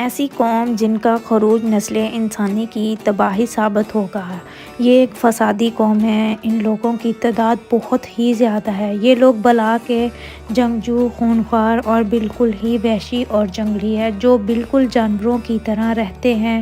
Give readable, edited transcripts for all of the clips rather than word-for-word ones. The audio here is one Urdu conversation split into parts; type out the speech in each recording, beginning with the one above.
ایسی قوم جن کا خروج نسل انسانی کی تباہی ثابت ہوگا۔ یہ ایک فسادی قوم ہے۔ ان لوگوں کی تعداد بہت ہی زیادہ ہے۔ یہ لوگ بلا کے جنگجو، خونخوار اور بالکل ہی وحشی اور جنگلی ہے، جو بالکل جانوروں کی طرح رہتے ہیں۔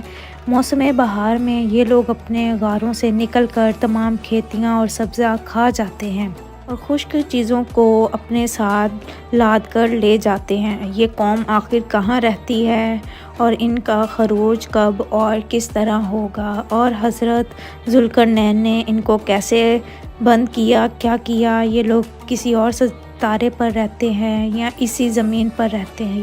موسم بہار میں یہ لوگ اپنے غاروں سے نکل کر تمام کھیتیاں اور سبزیاں کھا جاتے ہیں اور خشک چیزوں کو اپنے ساتھ لاد کر لے جاتے ہیں۔ یہ قوم آخر کہاں رہتی ہے اور ان کا خروج کب اور کس طرح ہوگا، اور حضرت ذوالقرنین نے ان کو کیسے بند کیا، کیا کیا؟ یہ لوگ کسی اور ستارے پر رہتے ہیں یا اسی زمین پر رہتے ہیں؟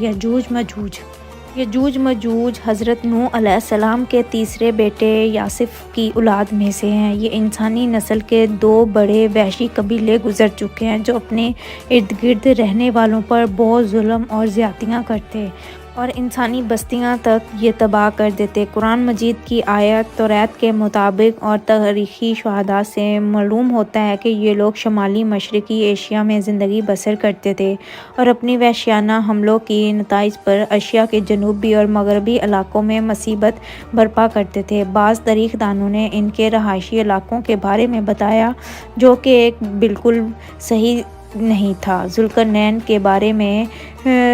یجوج مجوج حضرت نوح علیہ السلام کے تیسرے بیٹے یافس کی اولاد میں سے ہیں۔ یہ انسانی نسل کے دو بڑے وحشی قبیلے گزر چکے ہیں جو اپنے ارد گرد رہنے والوں پر بہت ظلم اور زیادتیاں کرتے اور انسانی بستیاں تک یہ تباہ کر دیتے۔ قرآن مجید کی آیت توریت کے مطابق اور تاریخی شہادات سے معلوم ہوتا ہے کہ یہ لوگ شمالی مشرقی ایشیا میں زندگی بسر کرتے تھے اور اپنی وحشیانہ حملوں کے نتائج پر ایشیا کے جنوبی اور مغربی علاقوں میں مصیبت برپا کرتے تھے۔ بعض تاریخ دانوں نے ان کے رہائشی علاقوں کے بارے میں بتایا جو کہ ایک بالکل صحیح نہیں تھا۔ ذوالقرنین کے بارے میں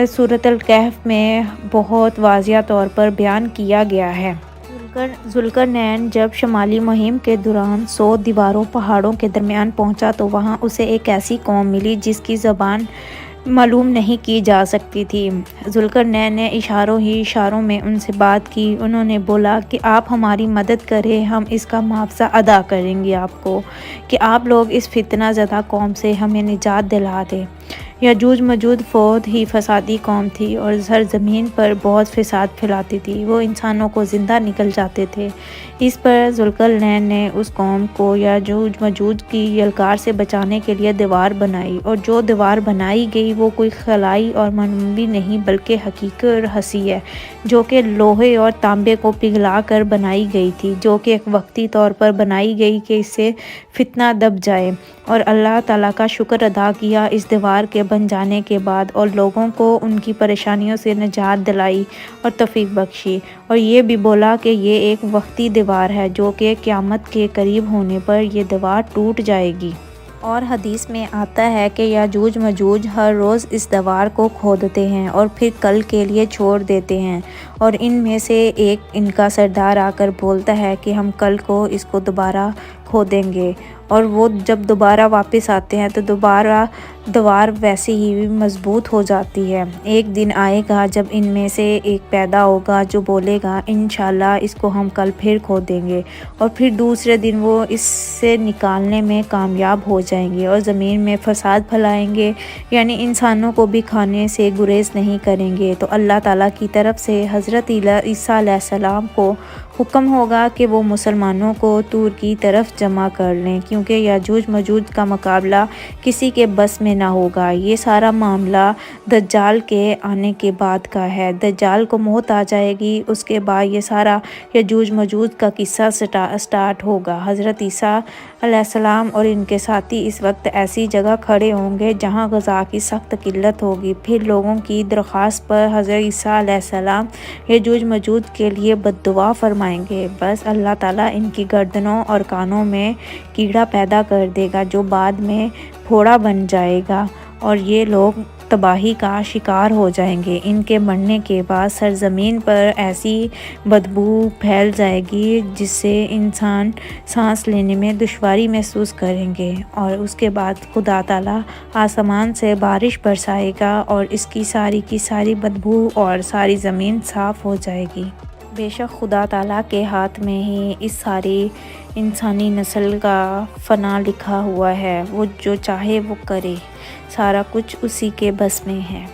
سورۃ الکہف میں بہت واضح طور پر بیان کیا گیا ہے۔ ذوالقرنین جب شمالی مہم کے دوران 100 دیواروں پہاڑوں کے درمیان پہنچا تو وہاں اسے ایک ایسی قوم ملی جس کی زبان معلوم نہیں کی جا سکتی تھی۔ ذوالقرنین نے اشاروں میں ان سے بات کی۔ انہوں نے بولا کہ آپ ہماری مدد کریں، ہم اس کا معاوضہ ادا کریں گے آپ کو کہ آپ لوگ اس فتنہ زدہ قوم سے ہمیں نجات دلا دیں۔ یجوج مجوج بہت ہی فسادی قوم تھی اور سرزمین پر بہت فساد پھیلاتی تھی۔ وہ انسانوں کو زندہ نگل جاتے تھے۔ اس پر ذوالقرنین نے اس قوم کو یجوج مجوج کی یلغار سے بچانے کے لیے دیوار بنائی، اور جو دیوار بنائی گئی وہ کوئی خلائی اور معمولی نہیں بلکہ حقیقی اور حسی ہے، جو کہ لوہے اور تانبے کو پگھلا کر بنائی گئی تھی، جو کہ ایک وقتی طور پر بنائی گئی کہ اس سے فتنہ دب جائے، اور اللہ تعالیٰ کا شکر ادا کیا اس دیوار کے بن جانے کے بعد، اور لوگوں کو ان کی پریشانیوں سے نجات دلائی اور توفیق بخشی، اور یہ بھی بولا کہ یہ ایک وقتی دیوار ہے جو کہ قیامت کے قریب ہونے پر یہ دیوار ٹوٹ جائے گی۔ اور حدیث میں آتا ہے کہ یجوج مجوج ہر روز اس دیوار کو کھودتے ہیں اور پھر کل کے لیے چھوڑ دیتے ہیں، اور ان میں سے ایک ان کا سردار آ کر بولتا ہے کہ ہم کل کو اس کو دوبارہ کھودیں گے، اور وہ جب دوبارہ واپس آتے ہیں تو دوبارہ دیوار ویسے ہی مضبوط ہو جاتی ہے۔ ایک دن آئے گا جب ان میں سے ایک پیدا ہوگا جو بولے گا انشاءاللہ اس کو ہم کل پھر کھودیں گے، اور پھر دوسرے دن وہ اس سے نکالنے میں کامیاب ہو جائیں گے اور زمین میں فساد پھیلائیں گے، یعنی انسانوں کو بھی کھانے سے گریز نہیں کریں گے۔ تو اللہ تعالیٰ کی طرف سے حضرت عیسیٰ علیہ السلام کو حکم ہوگا کہ وہ مسلمانوں کو طور کی طرف جمع کر لیں، کیونکہ یجوج مجوج کا مقابلہ کسی کے بس میں نہ ہوگا۔ یہ سارا معاملہ دجال کے آنے کے بعد کا ہے۔ دجال کو موت آ جائے گی، اس کے بعد یہ سارا یجوج مجوج کا قصہ سٹارٹ ہوگا۔ حضرت عیسیٰ علیہ السلام اور ان کے ساتھی اس وقت ایسی جگہ کھڑے ہوں گے جہاں غذا کی سخت قلت ہوگی۔ پھر لوگوں کی درخواست پر حضرت عیسیٰ علیہ السلام یجوج مجوج کے لیے بد دعا فرمائیں گے، بس اللہ تعالیٰ ان کی گردنوں اور کانوں میں کیڑا پیدا کر دے گا جو بعد میں پھوڑا بن جائے گا، اور یہ لوگ تباہی کا شکار ہو جائیں گے۔ ان کے مرنے کے بعد سرزمین پر ایسی بدبو پھیل جائے گی جس سے انسان سانس لینے میں دشواری محسوس کریں گے، اور اس کے بعد خدا تعالیٰ آسمان سے بارش برسائے گا اور اس کی ساری بدبو اور ساری زمین صاف ہو جائے گی۔ بے شک خدا تعالیٰ کے ہاتھ میں ہی اس ساری انسانی نسل کا فنا لکھا ہوا ہے، وہ جو چاہے وہ کرے، سارا کچھ اسی کے بس میں ہے۔